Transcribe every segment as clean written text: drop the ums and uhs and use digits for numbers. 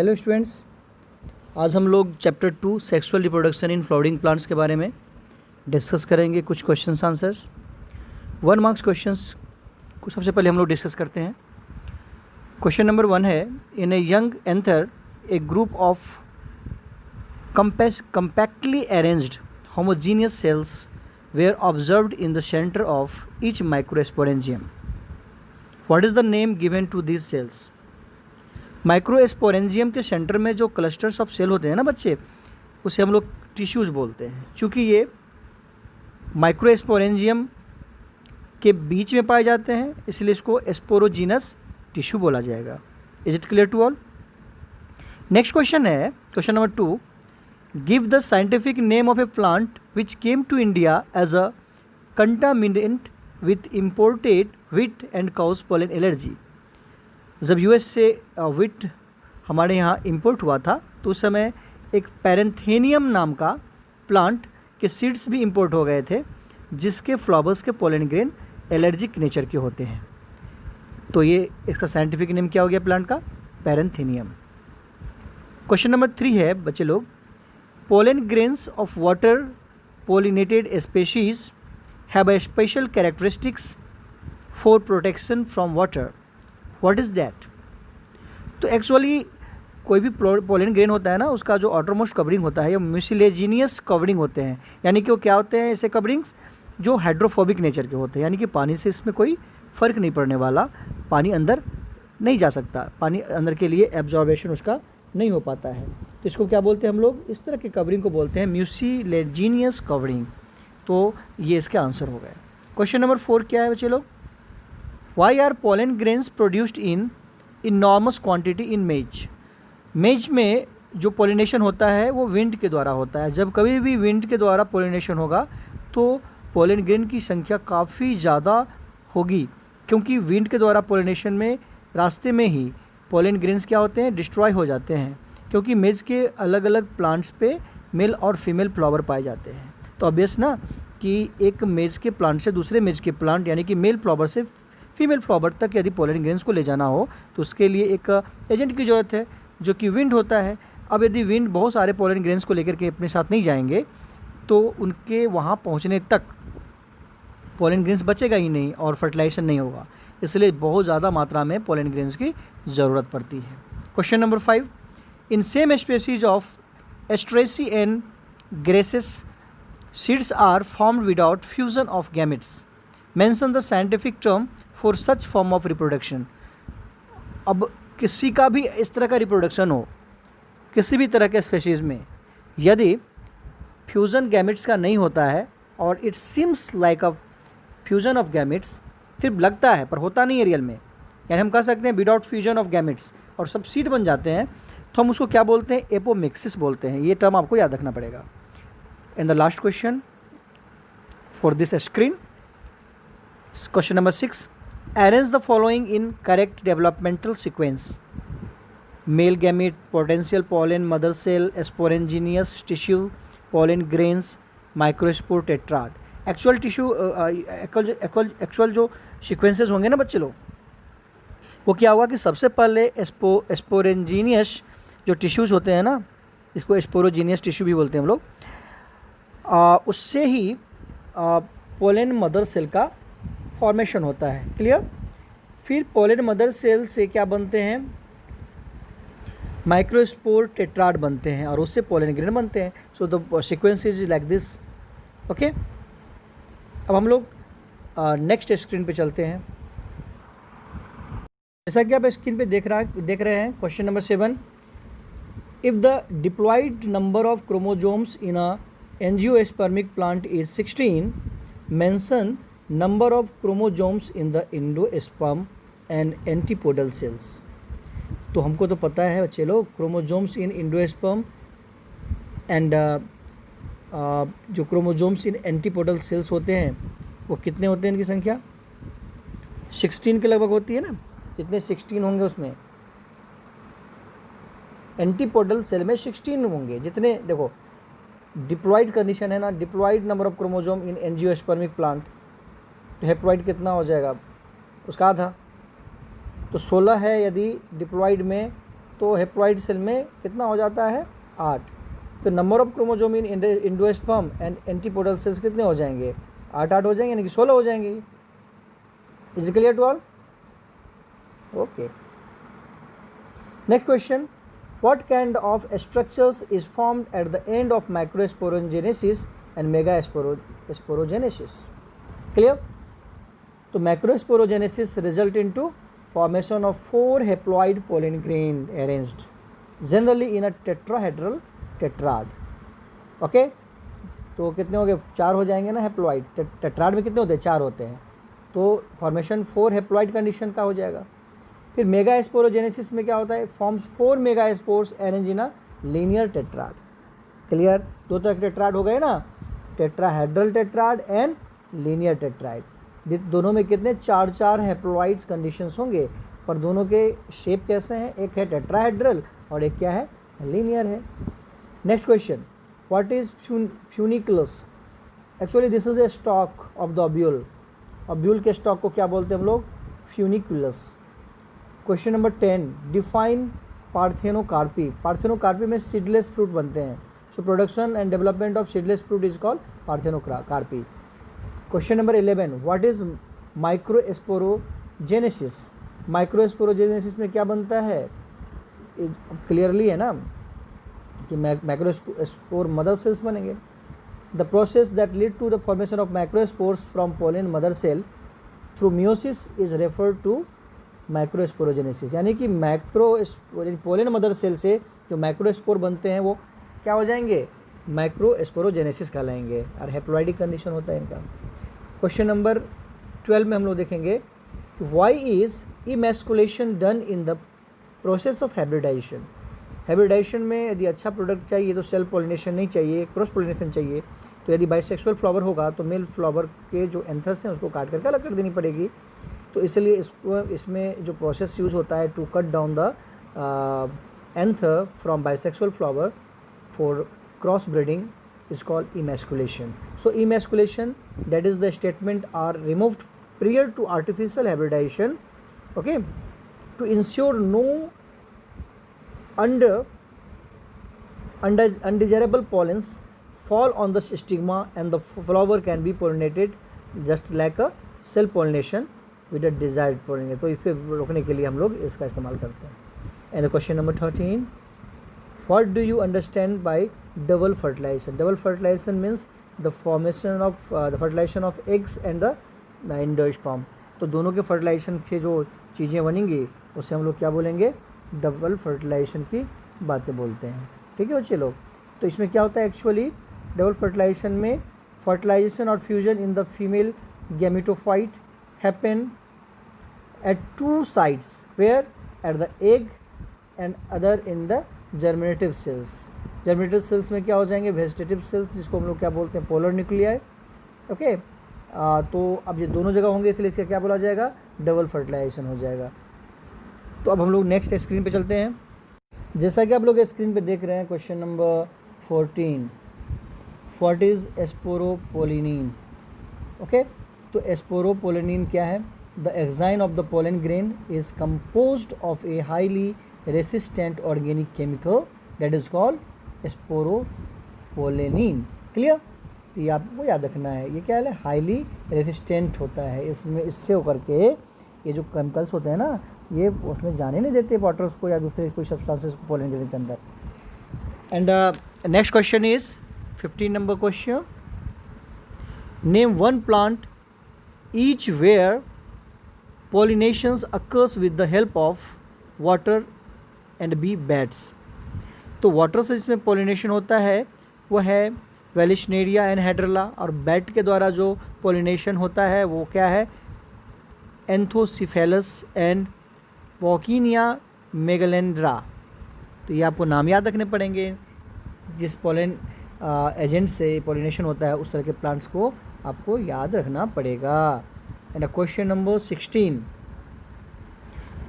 Hello students, आज हम लोग chapter 2 sexual reproduction in flowering plants के बारे में डिस्कस करेंगे। कुछ क्वेश्चंस आंसर्स, 1 मार्क्स क्वेश्चंस को सबसे पहले हम लोग डिस्कस करते हैं। क्वेश्चन नंबर 1 है, in a young anther a group of compactly arranged homogeneous cells were observed in the center of each microsporangium. What is the name given to these cells? Microsporangium के centre में जो clusters of cell होते हैं ना बच्चे, उसे हम लोग टिश्यूज बोलते हैं। चूँकि ये माइक्रोस्पोरेंजियम के बीच में पाए जाते हैं, इसलिए इसको स्पोरोजीनस टिश्यू बोला जाएगा। Is it clear to all? Next question है, question number 2, give the scientific name of a plant which came to India as a contaminant with imported wheat and causes pollen allergy. जब US से wheat हमारे यहाँ import हुआ था तो उस समय एक पैरेंथेनियम नाम का प्लांट के सीड्स भी इंपोर्ट हो गए थे, जिसके फ्लावर्स के पोलन ग्रेन एलर्जिक नेचर के होते हैं। तो ये इसका साइंटिफिक नेम क्या हो गया प्लांट का? पैरेंथेनियम। क्वेश्चन नंबर 3 है बच्चे लोग, pollen grains of water pollinated species have a special characteristics for protection from water. What is that? तो एक्चुअली कोई भी पोलन ग्रेन होता है ना, उसका जो आउटरमोस्ट कवरिंग होता है, या म्यूसिलेजिनियस कवरिंग होते हैं, यानी कि वो क्या होते हैं ऐसे कवरिंग्स जो हाइड्रोफोबिक नेचर के होते हैं, यानी कि पानी से इसमें कोई फ़र्क नहीं पड़ने वाला, पानी अंदर नहीं जा सकता, पानी अंदर के लिए एब्जॉर्बेशन उसका नहीं हो पाता है। तो इसको क्या बोलते हैं हम लोग? इस तरह के कवरिंग को बोलते हैं म्यूसिलेजिनियस कवरिंग। तो ये इसका आंसर हो गया। क्वेश्चन नंबर 4 क्या है बच्चे लोग? Why are pollen grains produced in enormous quantity in maize? Maize में जो पोलिनेशन होता है वो विंड के द्वारा होता है। जब कभी भी विंड के द्वारा पोलिनेशन होगा तो पोलन ग्रेन की संख्या काफ़ी ज़्यादा होगी, क्योंकि विंड के द्वारा पोलिनेशन में रास्ते में ही पोलन ग्रेन्स क्या होते हैं? डिस्ट्रॉय हो जाते हैं, क्योंकि मेज के अलग अलग प्लांट्स पे मेल और फीमेल फ्लावर पाए जाते हैं। तो ऑब्वियस ना कि एक मेज के प्लांट से दूसरे मेज के प्लांट, यानी कि मेल फ्लावर से फीमेल फ्लावर तक यदि पोलन ग्रेन्स को ले जाना हो तो उसके लिए एक एजेंट की ज़रूरत है, जो कि विंड होता है। अब यदि विंड बहुत सारे पोलन ग्रेन्स को लेकर के अपने साथ नहीं जाएंगे तो उनके वहाँ पहुँचने तक पोलन ग्रेन्स बचेगा ही नहीं और फर्टिलाइजेशन नहीं होगा, इसलिए बहुत ज़्यादा मात्रा में पोलन ग्रेन्स की ज़रूरत पड़ती है। Question number 5, in same species of Asteraceae and grasses seeds are formed without fusion of gametes. Mention the scientific term for such form of reproduction. अब किसी का भी इस तरह का रिप्रोडक्शन हो किसी भी तरह के स्पेशीज़ में, यदि फ्यूज़न गैमेट्स का नहीं होता है और it seems like a fusion of gametes, सिर्फ लगता है पर होता नहीं है रियल में, यानी हम कह सकते हैं विदाउट फ्यूजन ऑफ गैमेट्स, और सब सीड बन जाते हैं, तो हम उसको क्या बोलते हैं? एपोमिक्सिस बोलते हैं। ये टर्म आपको याद रखना पड़ेगा। And the last question for this screen, question number 6, arrange the following in correct developmental sequence: male gamete, potential pollen, mother cell, sporangineous tissue, pollen grains, microspore, tetrad। Actual tissue actual जो sequences होंगे ना बच्चे लोग, वो क्या होगा कि सबसे पहले स्पोरेंजीनियस जो टिश्यूज़ होते हैं ना, इसको स्पोरोजीनियस टिश्यू भी बोलते हैं हम लोग, उससे ही पोलन मदर सेल का फॉर्मेशन होता है। क्लियर? फिर पोलन मदर सेल से क्या बनते हैं? माइक्रोस्पोर टेट्राड बनते हैं और उससे पोलन ग्रेन बनते हैं। So the sequence is like this. Okay, अब हम लोग नेक्स्ट स्क्रीन पे चलते हैं। जैसा कि आप स्क्रीन पे देख रहे हैं, question number 7, if the diploid number of chromosomes in a angiospermic plant is 16, mention number of chromosomes in the endosperm and antipodal cells. तो हमको तो पता है बच्चे लोग, क्रोमोजोम्स इन एंडोस्पर्म एंड जो क्रोमोजोम्स इन एंटीपोडल सेल्स होते हैं वो कितने होते हैं? इनकी संख्या 16 के लगभग होती है ना। कितने? 16 होंगे उसमें, एंटीपोडल सेल में 16 होंगे। जितने देखो डिप्लॉयड कंडीशन है ना, diploid number of chromosome in angiospermic plant, तो हेप्लॉइड कितना हो जाएगा? उसका आधा, तो 16 है यदि डिप्लॉयड में, तो हेप्लॉइड सेल में कितना हो जाता है 8। तो number of chromosome in endosperm and antipodal sales कितने हो जाएंगे 8 हो जाएंगे, यानी कि 16 हो जाएंगे। Is it clear to all? Okay, next question, what kind of structures is formed at the end of macrosporogenesis and megasporogenesis? Clear? तो macrosporogenesis result into formation of 4 haploid pollen grain arranged generally in a tetrahedral tetrad. Okay? तो कितने हो गए 4 हो जाएंगे ना haploid, tetrad में कितने होते हैं 4 होते हैं, तो फॉर्मेशन 4 हेप्लॉइड कंडीशन का हो जाएगा। फिर मेगा स्पोरोजेनेसिस में क्या होता है, forms 4 mega spores arrange in a linear tetrad. Clear? 2 तक टेट्राड हो गए ना, टेट्राहेड्रल टेट्राड एंड लीनियर टेट्राइड। दोनों में कितने 4 हेप्लॉइड्स कंडीशंस होंगे, पर दोनों के शेप कैसे हैं, एक है टेट्राहेड्रल और एक क्या है लीनियर है। Next question, what is funiculus? Actually this is a stock of the ovule. Ovule के स्टॉक को क्या बोलते हैं हम लोग, funiculus. Question number 10, define parthenocarpy. Parthenocarpy में सीडलेस फ्रूट बनते हैं, so production and development of seedless fruit is called parthenocarpy. Question number 11, what is microsporogenesis? Microsporogenesis में क्या बनता है, क्लियरली है ना कि मैक्रोस्पोर मदर सेल्स बनेंगे। The process that lead to the formation of macrospores from pollen mother cell through meiosis is referred to microsporogenesis, यानी कि पोलन मदर सेल से जो माइक्रोस्पोर बनते हैं वो क्या हो जाएंगे, माइक्रोस्पोरोजेनेसिस कहलाएंगे, और हेप्लॉइडिक कंडीशन होता है इनका। क्वेश्चन नंबर 12 में हम लोग देखेंगे कि why is emasculation done in the process of hybridization. Hybridization में यदि अच्छा प्रोडक्ट चाहिए तो सेल्फ पोलिनेशन नहीं चाहिए, क्रॉस पोलिनेशन चाहिए। तो यदि बाइसेक्सुअल फ्लावर होगा तो मेल फ्लावर के जो एंथर्स हैं उसको काट करके अलग कर देनी पड़ेगी। तो इसलिए इसमें जो प्रोसेस यूज होता है to cut down the anther from bisexual flower for cross breeding is called emasculation. So emasculation, that is the statement, are removed prior to artificial hybridization, okay, to ensure no undesirable pollens fall on the stigma and the flower can be pollinated just like a self pollination with a desired pollination. तो इसके रोकने के लिए हम लोग इसका इस्तेमाल करते हैं। And the question number 13, what do you understand by double fertilization? Double fertilization means the formation of the fertilization of eggs and the endosperm. तो दोनों के फर्टिलाइजेशन के जो चीज़ें बनेंगी उसे हम लोग क्या बोलेंगे, डबल फर्टिलाइजेशन की बातें बोलते हैं। ठीक है बच्चे लोग, तो इसमें क्या होता है एक्चुअली डबल फर्टिलाइजेशन में फर्टिलाइजेशन और fusion in the female gametophyte happen at 2 sites where at the egg and other in the germinative cells. Germinative cells में क्या हो जाएंगे, वेजिटेटिव सेल्स, जिसको हम लोग क्या बोलते हैं, पोलर न्यूक्लियाई। ओके, तो अब ये दोनों जगह होंगे, इसलिए इसका क्या बोला जाएगा, डबल फर्टिलाइजेशन हो जाएगा। तो अब हम लोग नेक्स्ट स्क्रीन पे चलते हैं। जैसा कि आप लोग स्क्रीन पे देख रहे हैं, question number 14, what is sporopollenin. Okay, तो एस्पोरोपोलिनिन क्या है, the exine of the pollen grain is composed of a highly resistant organic chemical that is called sporopollenin. Clear? तो ये आपको याद रखना है, ये क्या है, हाईली रेसिस्टेंट होता है। इसमें इससे होकर के ये जो केमिकल्स होते हैं ना, ये उसमें जाने नहीं देते वाटर्स को या दूसरे कोई सब्सटेंसेस को पोलन ग्रेन के अंदर। And next question is 15 number question, name one plant each where pollinations occurs with the help of water and bee bats. तो वाटर से जिसमें पोलिनेशन होता है वो है वेलिशनेरिया एंड हाइड्रला, और बैट के द्वारा जो पोलिनेशन होता है वो क्या है, एंथोसिफेलस एंड वॉकिनिया मेगलेंड्रा। तो ये आपको नाम याद रखने पड़ेंगे, जिस पोलन एजेंट से पोलिनेशन होता है उस तरह के प्लांट्स को आपको याद रखना पड़ेगा। And question number 16,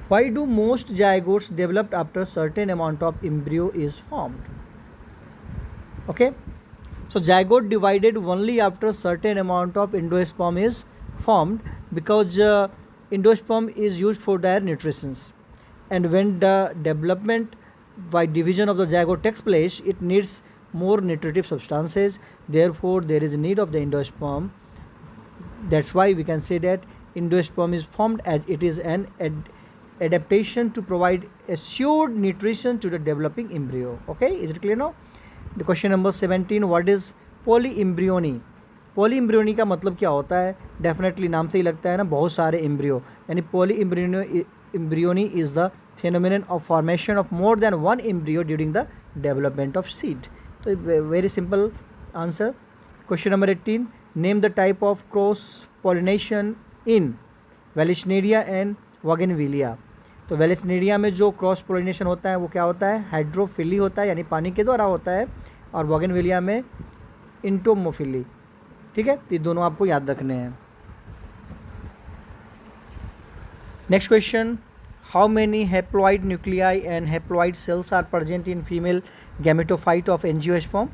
why do most zygotes developed after certain amount of embryo is formed? Okay, so zygote divided only after certain amount of endosperm is formed because endosperm is used for their nutrition, and when the development why division of the zygote takes place, it needs more nutritive substances, therefore there is a need of the endosperm. That's why we can say that endosperm is formed as it is an adaptation to provide assured nutrition to the developing embryo. Okay, is it clear now? The question number 17, what is polyembryony? Polyembryony का मतलब क्या होता है? Definitely नाम से ही लगता है ना, बहुत सारे एम्ब्रियो, यानी polyembryony is the phenomenon of formation of more than one embryo during the development of seed. तो very simple answer. Question number 18, name the type of cross pollination in Vallisneria and Bougainvillea. तो Vallisneria में जो cross pollination होता है वो क्या होता है? हाइड्रोफिली होता है, यानी पानी के द्वारा होता है, और बोगनविलिया में इंटोमोफिली. ठीक है, तो ये दोनों आपको याद रखने हैं. Next question, how many haploid nuclei and haploid cells are present in female gametophyte of angiosperm.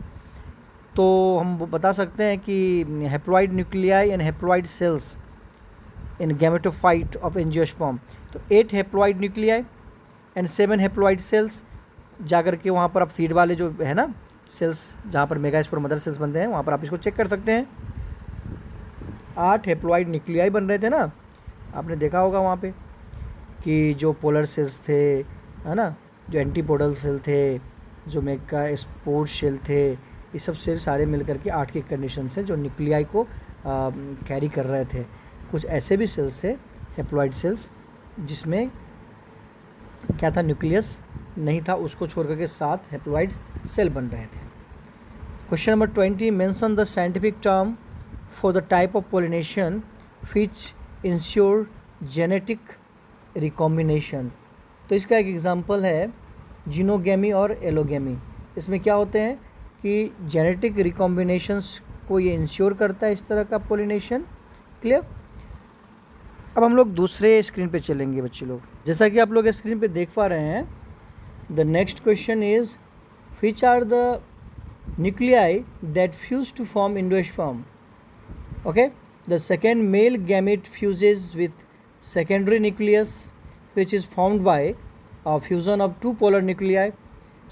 तो हम बता सकते हैं कि haploid nuclei and haploid cells in gametophyte of angiosperm, तो 8 haploid nuclei and 7 haploid cells. जाकर के वहाँ पर आप सीड वाले जो है ना सेल्स, जहाँ पर मेगास्पोर मदर सेल्स बनते हैं, वहाँ पर आप इसको चेक कर सकते हैं. 8 हैप्लॉइड न्यूक्लियाई बन रहे थे ना, आपने देखा होगा वहाँ पे कि जो पोलर सेल्स थे, है ना, जो एंटीपोडल सेल थे, जो मेगास्पोर सेल थे, ये सब सेल सारे मिलकर के 8 की कंडीशन से जो न्यूक्लियाई को कैरी कर रहे थे. कुछ ऐसे भी सेल्स थे हैप्लॉइड सेल्स जिसमें क्या था, न्यूक्लियस नहीं था, उसको छोड़ करके 7 हैप्लॉइड सेल बन रहे थे. Question number 20, mention the scientific term for the type of pollination which ensure genetic recombination. तो इसका एक एग्जांपल है जीनोगेमी और एलोगेमी. इसमें क्या होते हैं कि जेनेटिक रिकॉम्बिनेशंस को ये इंश्योर करता है, इस तरह का पोलिनेशन. क्लियर. अब हम लोग दूसरे स्क्रीन पे चलेंगे बच्चे लोग. जैसा कि आप लोग स्क्रीन पे देख पा रहे हैं, the next question is which are the nuclei that fuse to form endosperm. Okay, the second male gamete fuses with secondary nucleus which is formed by a fusion of 2 polar nuclei.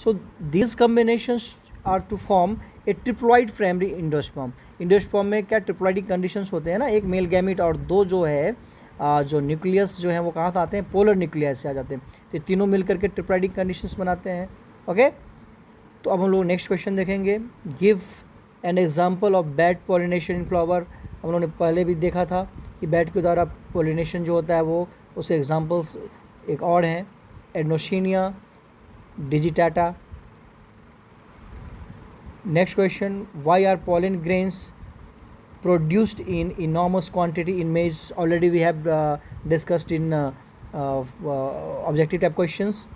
So these combinations are to form a triploid primary endosperm. Endosperm में क्या ट्रिप्लॉइडिक conditions होते हैं ना, एक male gamete और 2 जो है जो न्यूक्लियस जो है वो कहाँ से आते हैं, पोलर न्यूक्लियस से आ जाते हैं. तो तीनों मिलकर के ट्रिप्लॉइडिक कंडीशंस बनाते हैं. ओके, तो अब हम लोग नेक्स्ट क्वेश्चन देखेंगे. Give an example of bat pollination in flower. हम लोगों ने पहले भी देखा था कि बैट के द्वारा पोलिनेशन जो होता है वो, उसके एग्जांपल्स एक और हैं, Adansonia, digitata. Next question, why are pollen grains produced in enormous quantity in maize. Already we have discussed in objective type questions.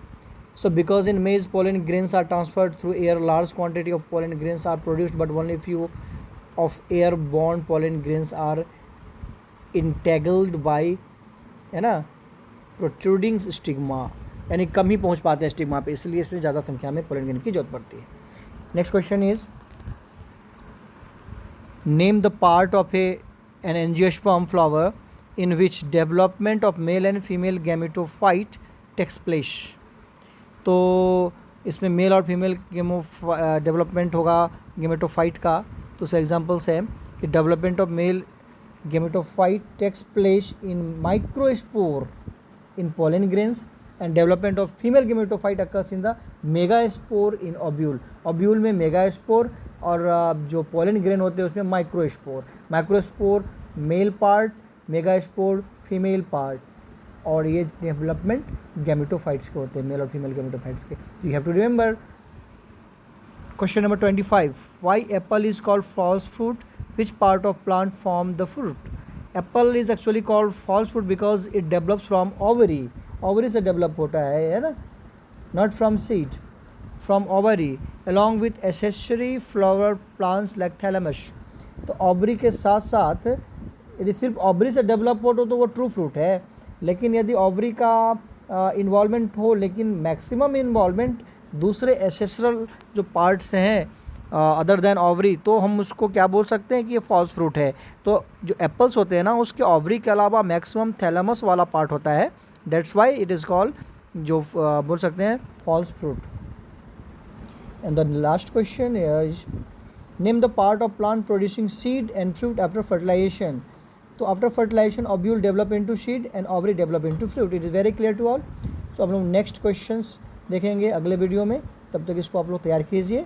So because in maize pollen grains are transferred through air, large quantity of pollen grains are produced, but only few of airborne pollen grains are entangled by, है ना, protruding stigma, यानी कम ही पहुंच पाते हैं stigma पे, इसलिए इसमें ज़्यादा संख्या में पोलन ग्रेन की जरूरत पड़ती है. Next question is name the part of an angiosperm flower in which development of male and female gametophyte takes place. तो इसमें मेल और फीमेल डेवलपमेंट होगा गैमेटोफाइट का. तो उसके एग्जांपल्स है कि development of male gametophyte takes place in microspore in pollen grains and development of female gametophyte occurs in the megaspore in ovule. Ovule में मेगास्पोर और जो पोलन ग्रेन होते हैं उसमें microspore. Microspore male part, megaspore female part, और ये development gametophytes के होते हैं, मेल और फीमेल गैमेटोफाइट्स के. You have to remember. Question number 25, why apple is called false fruit. Which part of plant form the fruit. Apple is actually called false fruit because it develops from ovary. Ovary से develop होता है ना, not from seed, from ovary along with accessory flower plants like thalamus. तो ovary के साथ साथ यदि सिर्फ ओवरी से डेवलप हो तो वो ट्रू फ्रूट है, लेकिन यदि ओवरी का इन्वॉल्वमेंट हो, लेकिन मैक्सिमम इन्वॉल्वमेंट दूसरे एसेसरल जो पार्ट्स हैं अदर देन ओवरी, तो हम उसको क्या बोल सकते हैं कि ये फॉल्स फ्रूट है. तो जो एप्पल्स होते हैं ना, उसके ओवरी के अलावा मैक्सिमम थैलेमस वाला पार्ट होता है, that's why it is called, जो बोल सकते हैं false fruit. And the last question is, name the part of plant producing seed and fruit after fertilization. तो after fertilization ovule develop into seed and ovary develop into fruit. It is very clear to all. So हम लोग next questions देखेंगे अगले video में. तब तक इसको आप लोग तैयार कीजिए.